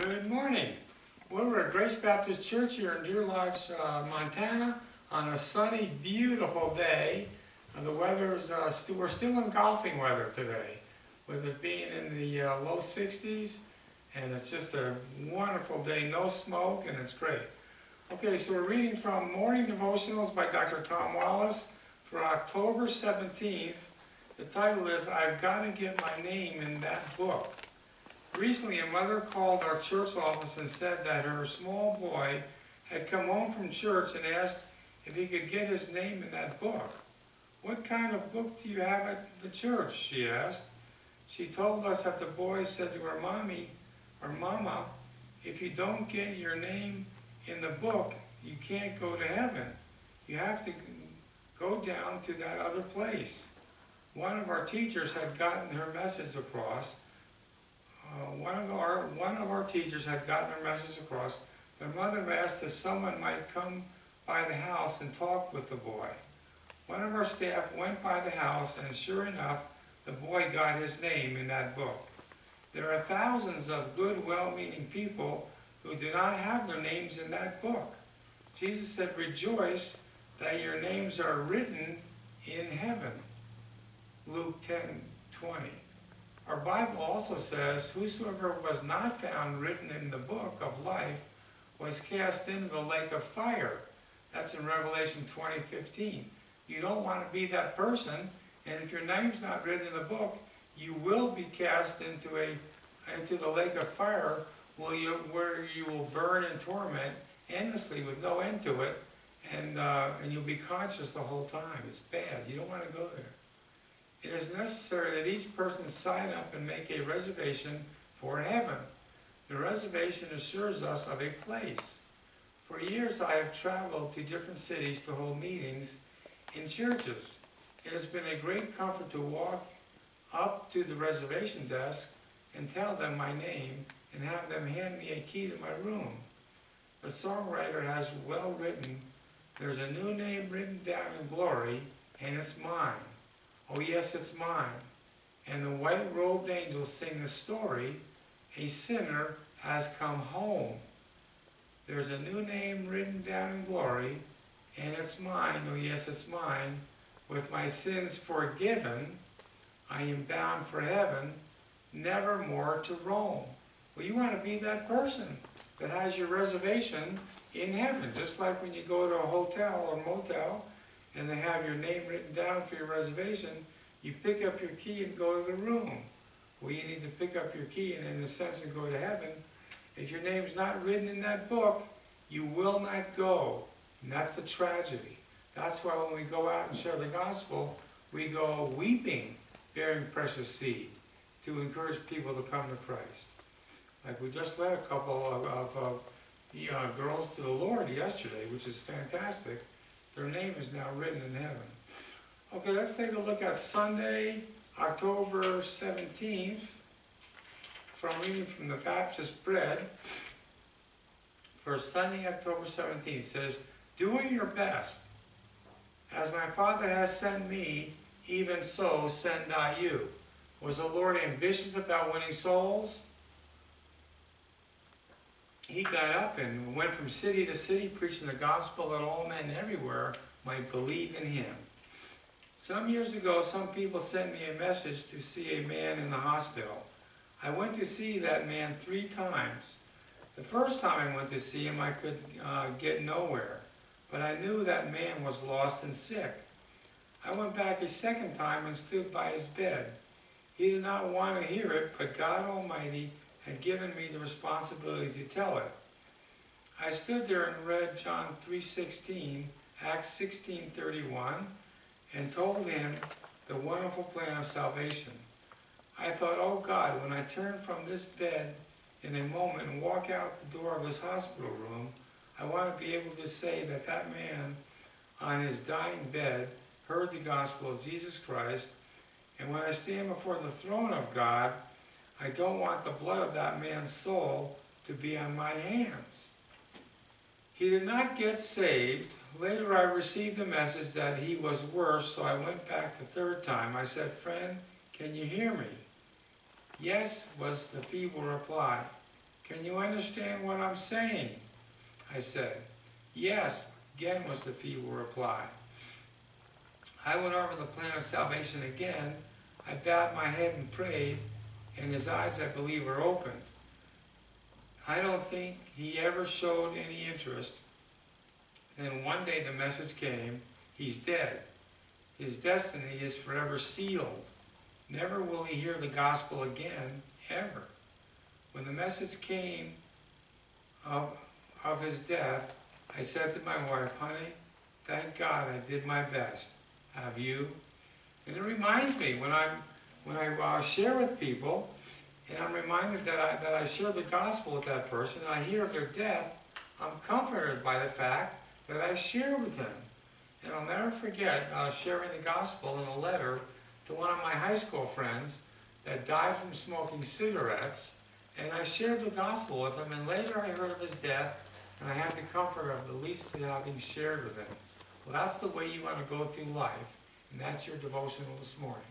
Good morning. Well, we're at Grace Baptist Church here in Deer Lodge, Montana, on a sunny, beautiful day. And the weather's we're still in golfing weather today, with it being in the low 60s, and it's just a wonderful day. No smoke, and it's great. Okay, so we're reading from Morning Devotionals by Dr. Tom Wallace for October 17th. The title is "I've Got to Get My Name in That Book." Recently, a mother called our church office and said that her small boy had come home from church and asked if he could get his name in that book. "What kind of book do you have at the church?" she asked. She told us that the boy said to her mommy or mama, "If you don't get your name in the book, you can't go to heaven. You have to go down to that other place." One of our teachers had gotten her message across. One of our teachers had gotten her message across. The mother asked if someone might come by the house and talk with the boy. One of our staff went by the house, and sure enough, the boy got his name in that book. There are thousands of good, well-meaning people who do not have their names in that book. Jesus said, "Rejoice that your names are written in heaven." Luke 10:20. Our Bible also says, "Whosoever was not found written in the book of life was cast into the lake of fire." That's in Revelation 20:15. You don't want to be that person, and if your name's not written in the book, you will be cast into the lake of fire, where you will burn in torment endlessly with no end to it, and you'll be conscious the whole time. It's bad. You don't want to go there. It is necessary that each person sign up and make a reservation for heaven. The reservation assures us of a place. For years I have traveled to different cities to hold meetings in churches. It has been a great comfort to walk up to the reservation desk and tell them my name and have them hand me a key to my room. The songwriter has well written, "There's a new name written down in glory, and it's mine. Oh yes, it's mine." And the white-robed angels sing the story, "A sinner has come home." There's a new name written down in glory, and it's mine. Oh yes, it's mine. With my sins forgiven, I am bound for heaven, never more to roam. Well, you want to be that person that has your reservation in heaven, just like when you go to a hotel or motel, and they have your name written down for your reservation, you pick up your key and go to the room. Well, you need to pick up your key and, in a sense, and go to heaven. If your name's not written in that book, you will not go. And that's the tragedy. That's why when we go out and share the gospel, we go weeping, bearing precious seed, to encourage people to come to Christ. Like we just led a couple of girls to the Lord yesterday, which is fantastic. Their name is now written in heaven. Okay, let's take a look at Sunday, October 17th, from reading from the Baptist Bread. For Sunday, October 17th, says, "Doing your best. As my Father has sent me, even so send I you." Was the Lord ambitious about winning souls? He got up and went from city to city preaching the gospel that all men everywhere might believe in him. Some years ago, some people sent me a message to see a man in the hospital. I went to see that man 3 times. The first time I went to see him, I could get nowhere, but I knew that man was lost and sick. I went back a second time and stood by his bed. He did not want to hear it, but God Almighty had given me the responsibility to tell it. I stood there and read John 3:16, Acts 16:31, and told him the wonderful plan of salvation. I thought, "Oh God, when I turn from this bed in a moment and walk out the door of this hospital room, I want to be able to say that that man on his dying bed heard the gospel of Jesus Christ, and when I stand before the throne of God, I don't want the blood of that man's soul to be on my hands." He did not get saved. Later I received the message that he was worse, so I went back the 3rd time. I said, "Friend, can you hear me?" "Yes," was the feeble reply. Can you understand what I'm saying? I said. Yes, again was the feeble reply. I went over the plan of salvation again. I bowed my head and prayed, and his eyes, I believe, were opened. I don't think he ever showed any interest. Then one day the message came, he's dead. His destiny is forever sealed. Never will he hear the gospel again, ever. When the message came of his death, I said to my wife, honey, thank God I did my best. Have you? And it reminds me when I share with people, and I'm reminded that I share the gospel with that person, and I hear of their death, I'm comforted by the fact that I share with them. And I'll never forget sharing the gospel in a letter to one of my high school friends that died from smoking cigarettes, and I shared the gospel with him, and later I heard of his death, and I had the comfort of at least having shared with him. Well, that's the way you want to go through life, and that's your devotional this morning.